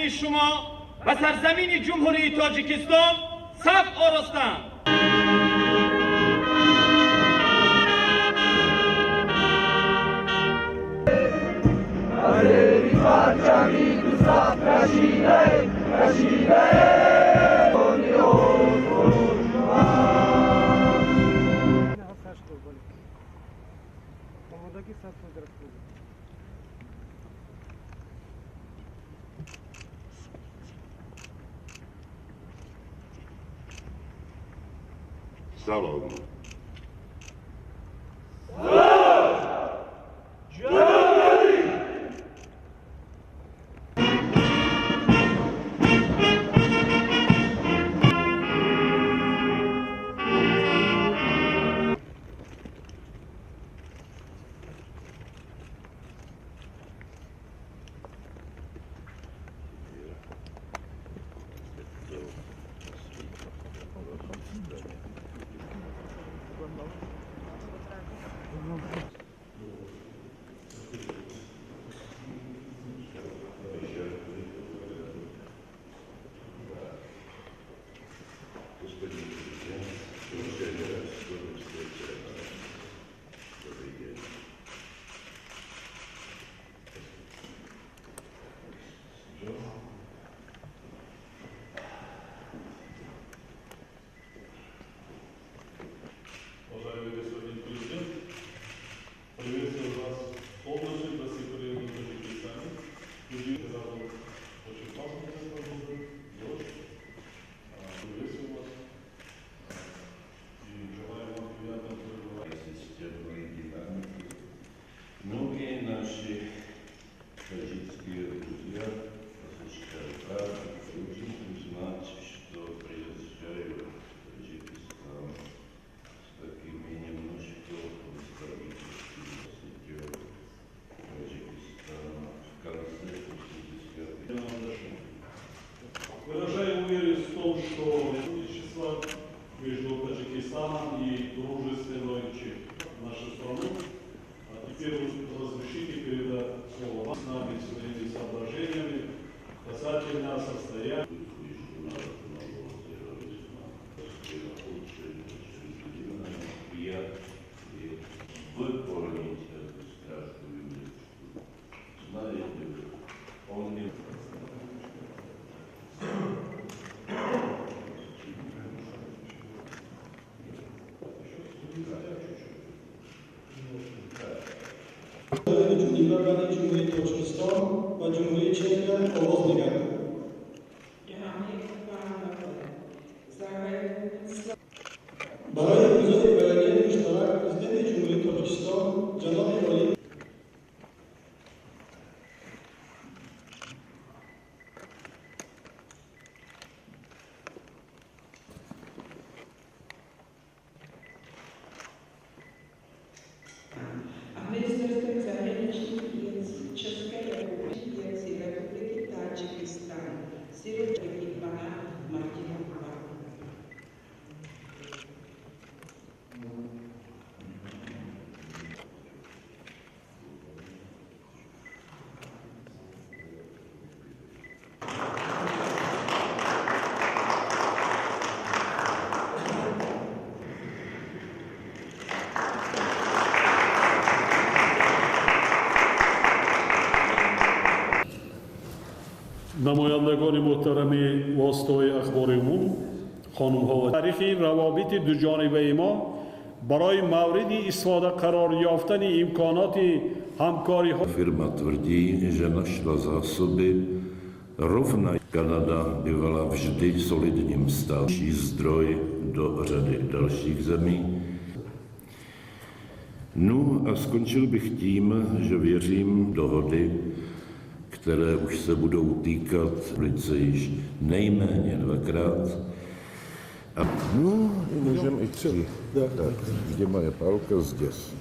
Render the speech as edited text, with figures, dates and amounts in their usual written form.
همه شما و سرزمین جمهوری تاجیکستان صف آراستند. پرچمی تو صف کشیده سلام. Выражаю уверенность в том, что сотрудничество между Таджикистаном и дружественной нашу страну. А теперь разрешите передать слово вам с нами своими соображениями касательно состояния. Выполнить эту страшную мечту. Знаете, он не... Cumhurbaşkanı Cumhuriyet Türkistan ve Cumhuriyet Çekya Ovazlıga. برای ایجاد بیانیه مشترک پرزیدنت جمهوری تاجیکستان جناب عالی Ministerstvem zahraničních věcí České republiky věcí Republiky Tádžikistán Siručeky pana Martina Kuba. نمایندگان محترم واسطای اخبار عموم، خانم ها و تاریخ این روابط دو جانبه ما برای مورد استفاده قرار یافتن امکانات همکاری ها. Firma tvrdí, že našla zásoby rovna. Kanada bývala vždy solidním státem, zdroj do řady dalších zemí. No a skončil bych tím, že věřím dohody, které už se budou týkat ulice již nejméně dvakrát. A no, můžeme i tři. Tak, kde moje pálka zděs.